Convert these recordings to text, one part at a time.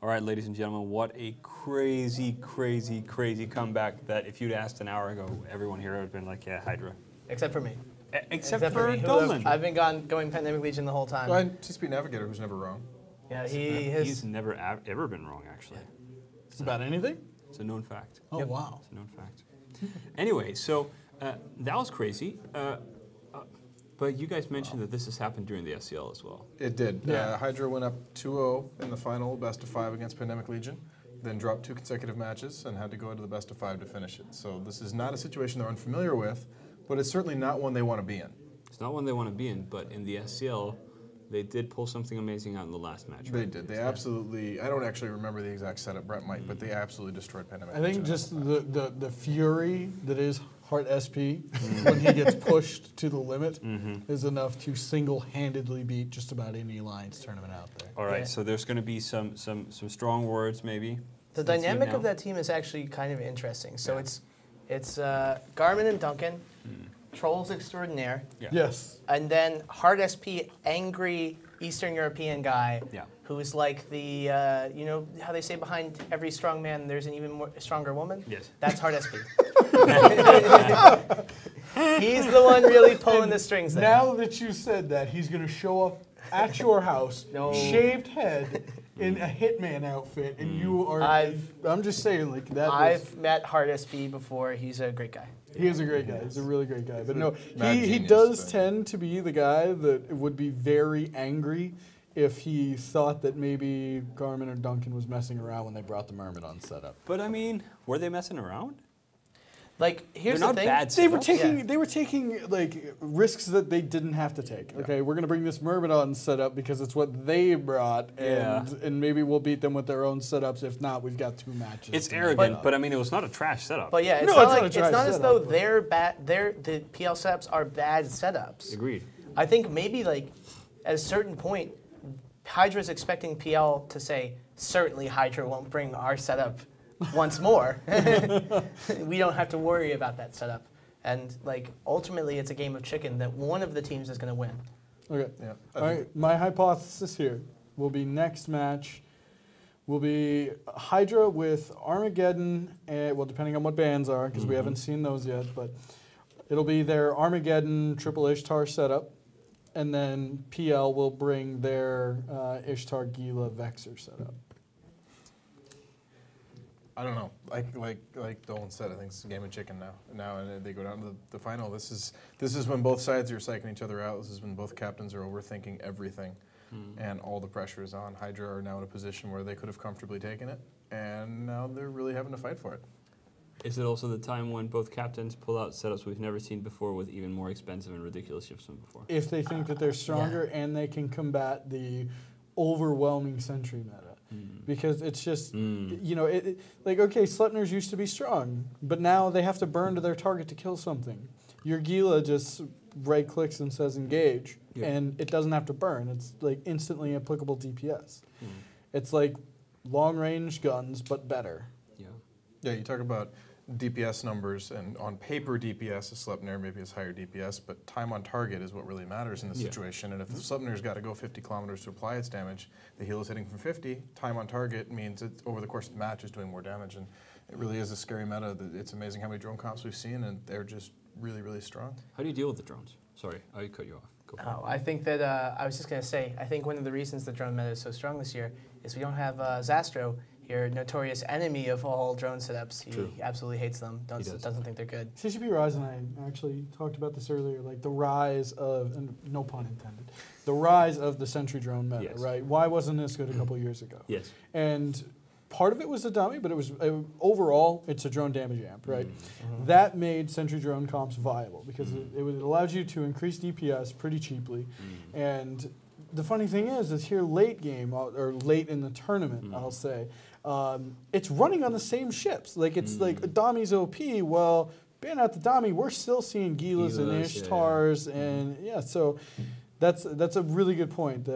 All right, ladies and gentlemen, what a crazy, crazy, crazy comeback that if you'd asked an hour ago, everyone here would have been like, yeah, Hydra. Except for me. Except for Dolan. I've been going Pandemic Legion the whole time. Well, TSP Navigator, who's never wrong. Yeah, he's never ever been wrong, actually. It's about anything? It's a known fact. Oh, yep. Wow. It's a known fact. Anyway, so that was crazy. But you guys mentioned that this has happened during the SCL as well. It did. Yeah. Hydra went up 2-0 in the final best of 5 against Pandemic Legion, then dropped 2 consecutive matches and had to go to the best of 5 to finish it. So this is not a situation they're unfamiliar with, but it's certainly not one they want to be in. It's not one they want to be in, but in the SCL, they did pull something amazing out in the last match. They did. They absolutely, I don't actually remember the exact setup, Brent might, but they absolutely destroyed Pandemic Legion. I think just the fury that is Heart SP when he gets pushed to the limit is enough to single-handedly beat just about any Alliance tournament out there. All right, so there's going to be some strong words maybe. The dynamic of that team is actually kind of interesting. So it's Garmin and Duncan, trolls extraordinaire. Yeah. Yes. And then Heart SP, angry Eastern European guy who's like the, you know how they say behind every strong man there's an even more stronger woman? Yes. That's Heart SP. He's the one really pulling the strings there. Now that you said that, he's going to show up at your house, shaved head, in a Hitman outfit, and you are... I'm just saying, like, that I've met Heart SP before. He's a great guy. He is a great guy. He's a really great guy. But no, he does tend to be the guy that would be very angry if he thought that maybe Garmin or Duncan was messing around when they brought the Myrmidon setup. But I mean, were they messing around? Like, here's the thing. Bad they were taking like risks that they didn't have to take. Okay, we're gonna bring this Myrmidon setup because it's what they brought, and maybe we'll beat them with their own setups. If not, we've got 2 matches. It's arrogant, but I mean, it was not a trash setup. But yeah, it's not as though the PL setups are bad setups. Agreed. I think maybe like at a certain point, Hydra's expecting PL to say, certainly Hydra won't bring our setup once more. We don't have to worry about that setup. And like ultimately it's a game of chicken that one of the teams is going to win. Okay. Yeah. All right. My hypothesis here will be next match will be Hydra with Armageddon, and, well, depending on what bands are, because we haven't seen those yet, but it'll be their Armageddon Triple Ishtar setup, and then PL will bring their Ishtar Gila Vexer setup. I don't know. Like Dolan said, I think it's a game of chicken now. Now and they go down to the final. This is when both sides are psyching each other out. This is when both captains are overthinking everything, and all the pressure is on. Hydra are now in a position where they could have comfortably taken it, and now they're really having to fight for it. Is it also the time when both captains pull out setups we've never seen before with even more expensive and ridiculous ships than before? If they think that they're stronger and they can combat the overwhelming Sentry meta. Because it's just, you know, like, okay, Sleipnirs used to be strong, but now they have to burn to their target to kill something. Your Gila just right-clicks and says engage, and it doesn't have to burn. It's like instantly applicable DPS. It's like long-range guns, but better. Yeah, you talk about DPS numbers, and on paper DPS, a Sleipnir maybe is higher DPS, but time on target is what really matters in this situation. And if the Sleipnir's got to go 50 kilometers to apply its damage, the heal is hitting from 50, time on target means it, over the course of the match, is doing more damage. And it really is a scary meta. It's amazing how many drone comps we've seen, and they're just really, really strong. How do you deal with the drones? Sorry, I cut you off. Go for it. I think that, I was just going to say, I think one of the reasons the drone meta is so strong this year is we don't have Zastro, your notorious enemy of all drone setups. He absolutely hates them, doesn't think they're good. CCP Rise and I actually talked about this earlier, like the rise of, and no pun intended, the rise of the Sentry drone meta, right? Why wasn't this good a couple years ago? Yes. And part of it was the dummy, but it was overall, it's a drone damage amp, right? That made Sentry drone comps viable because it allowed you to increase DPS pretty cheaply. And the funny thing is here late game, or late in the tournament, I'll say, it's running on the same ships. Like, it's like Dami's OP, well, ban out the Dami, we're still seeing Gilas and Ishtars, and so that's a really good point.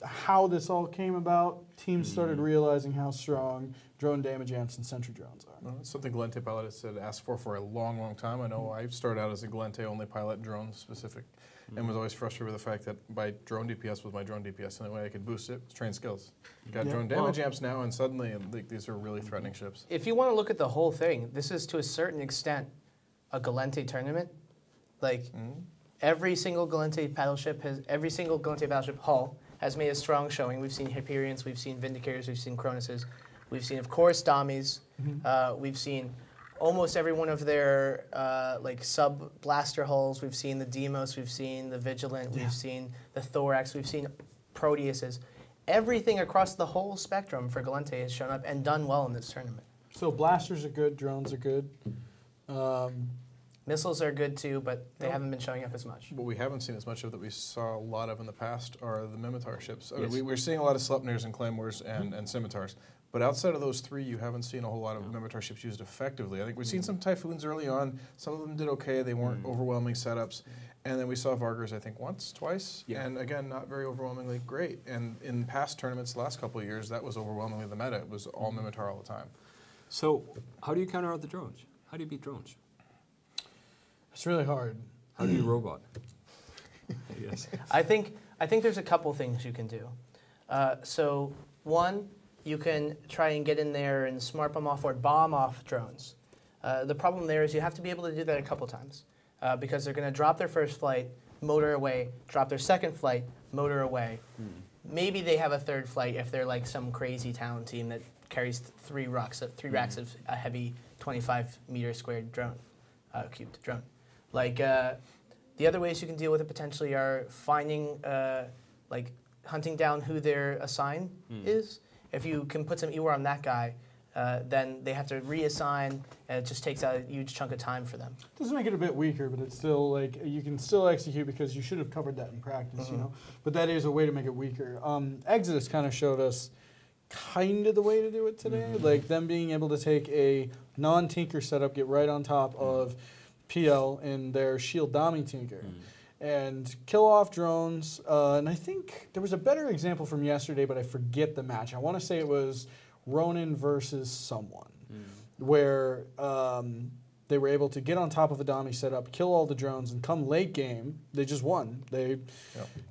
How this all came about, teams started realizing how strong drone damage amps and Sentry drones are. Well, it's something Galente pilot has said asked for a long, long time. I know I started out as a Galente only pilot, drone specific, and was always frustrated with the fact that my drone DPS was my drone DPS, and the way I could boost it was train skills. You got drone damage amps now, and suddenly like, these are really threatening ships. If you want to look at the whole thing, this is to a certain extent a Galente tournament. Like every single Galente battleship hull has made a strong showing. We've seen Hyperions, we've seen Vindicators, we've seen Cronuses, we've seen, of course, Damis. We've seen almost every one of their like sub-blaster hulls. We've seen the Demos, we've seen the Vigilant, we've seen the Thorax, we've seen Proteuses. Everything across the whole spectrum for Galente has shown up and done well in this tournament. So blasters are good, drones are good. Missiles are good too, but they haven't been showing up as much. What we haven't seen as much of that we saw a lot of in the past are the Mimitar ships. I mean, we're seeing a lot of Sleipnirs and Claymores and Scimitars. But outside of those three, you haven't seen a whole lot of Mimitar ships used effectively. I think we've seen some Typhoons early on. Some of them did okay. They weren't overwhelming setups. And then we saw Vargars, I think, once, twice. And again, not very overwhelmingly great. And in past tournaments the last couple of years, that was overwhelmingly the meta. It was all Mimitar all the time. So how do you counter out the drones? How do you beat drones? It's really hard. How do you robot? Yes. I think there's a couple things you can do. So one, you can try and get in there and smart bomb off or bomb off drones. The problem there is you have to be able to do that a couple times because they're going to drop their first flight, motor away, drop their second flight, motor away. Maybe they have a third flight if they're like some crazy town team that carries three racks of a heavy 25-meter squared drone, cubed drone. Like the other ways you can deal with it potentially are finding, like hunting down who their assign is. If you can put some EWAR on that guy, then they have to reassign, and it just takes out a huge chunk of time for them. Doesn't make it a bit weaker, but it's still like you can still execute because you should have covered that in practice, you know. But that is a way to make it weaker. Exodus kind of showed us kind of the way to do it today, like them being able to take a non-tinker setup, get right on top of PL in their shield Dami tinker. And kill off drones. And I think there was a better example from yesterday, but I forget the match. I want to say it was Ronin versus someone, where they were able to get on top of a Dami setup, kill all the drones, and come late game, they just won. They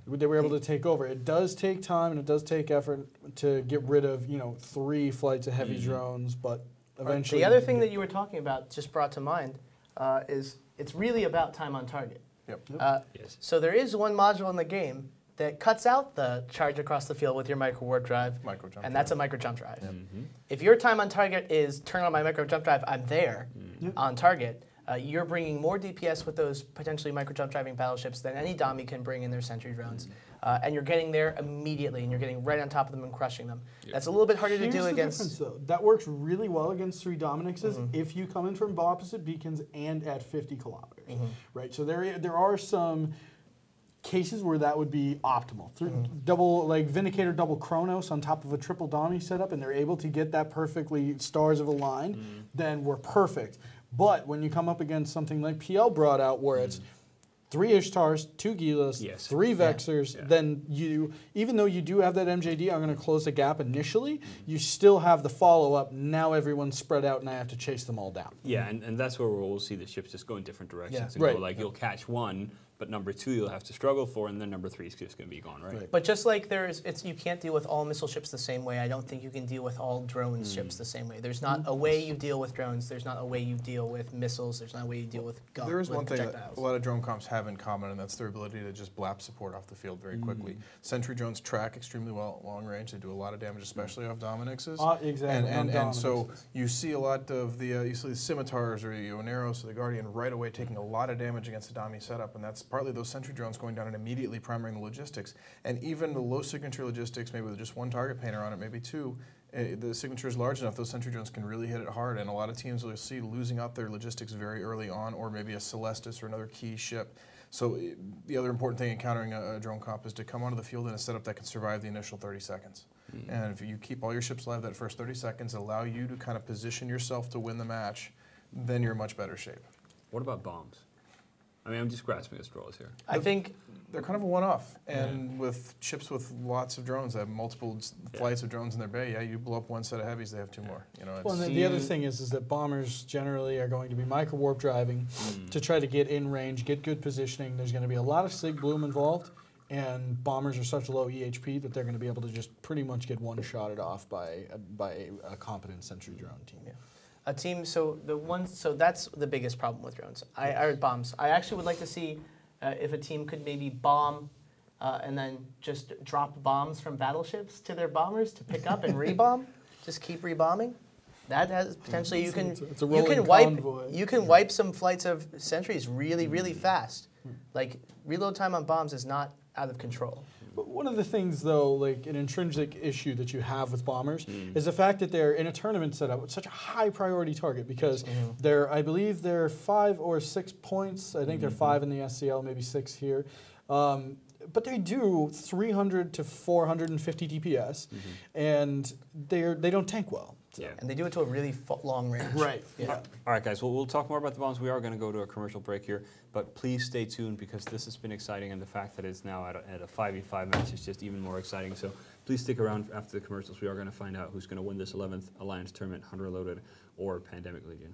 were able to take over. It does take time and it does take effort to get rid of 3 flights of heavy drones, but eventually. The other thing that you were talking about just brought to mind is it's really about time on target. Yes. So there is one module in the game that cuts out the charge across the field with your micro warp drive, and that's a micro jump drive. If your time on target is turn on my micro jump drive, I'm there on target. You're bringing more DPS with those potentially micro jump driving battleships than any Dami can bring in their sentry drones. And you're getting there immediately, and you're getting right on top of them and crushing them. That's a little bit harder to do against. Here's the difference, though. That works really well against 3 Dominixes if you come in from opposite beacons and at 50 kilometers. Right. So there are some cases where that would be optimal. Double, like Vindicator double Kronos on top of a triple Dami setup, and they're able to get that perfectly stars of a line, then we're perfect. But when you come up against something like PL brought out, where it's 3 Ishtars, 2 Gilas, 3 Vexers, then you, even though you do have that MJD, I'm going to close the gap initially, you still have the follow-up. Now everyone's spread out and I have to chase them all down. Yeah, and that's where we'll see the ships just go in different directions. And go, like, you'll catch one, but number 2 you'll have to struggle for, and then number 3 is just going to be gone, right? But just like you can't deal with all missile ships the same way, I don't think you can deal with all drone ships the same way. There's not a way you deal with drones. There's not a way you deal with missiles. There's not a way you deal with guns. There is one thing that a lot of drone comps have in common, and that's their ability to just blap support off the field very quickly. Sentry drones track extremely well at long range. They do a lot of damage, especially off Dominixes. Exactly. And so you see a lot of the Scimitars or the Oneros or the Guardian right away taking a lot of damage against the Dami setup, and that's partly those sentry drones going down and immediately primarying the logistics. And even the low signature logistics, maybe with just 1 target painter on it, maybe 2, the signature is large enough, those sentry drones can really hit it hard. And a lot of teams will see losing out their logistics very early on, or maybe a Celestis or another key ship. So the other important thing in countering a drone comp is to come onto the field in a setup that can survive the initial 30 seconds. And if you keep all your ships alive that first 30 seconds, allow you to kind of position yourself to win the match, then you're in much better shape. What about bombs? I mean, I'm just grasping at straws here. I think they're kind of a one-off. And with ships with lots of drones that have multiple flights of drones in their bay, you blow up one set of heavies, they have two more. You know, Well, and the other thing is that bombers generally are going to be micro warp driving to try to get in range, get good positioning. There's going to be a lot of sig bloom involved, and bombers are such low EHP that they're going to be able to just pretty much get one-shotted off by a competent sentry drone team. Yeah. A team, so that's the biggest problem with drones. Or bombs. I actually would like to see if a team could maybe bomb and then just drop bombs from battleships to their bombers to pick up and rebomb. Just keep rebombing. That has potentially you can wipe some flights of sentries really fast. Like reload time on bombs is not out of control. But one of the things, though, like an intrinsic issue that you have with bombers is the fact that they're in a tournament setup with such a high priority target because I believe they're 5 or 6 points. I think they're 5 in the SCL, maybe 6 here. But they do 300 to 450 DPS, and they don't tank well. So. Yeah. And they do it to a really long range. Right. Yeah. All right, guys. Well, we'll talk more about the bombs. We are going to go to a commercial break here, but please stay tuned because this has been exciting, and the fact that it's now at a 5v5 match is just even more exciting. So please stick around after the commercials. We are going to find out who's going to win this 11th Alliance Tournament, 100 Reloaded or Pandemic Legion.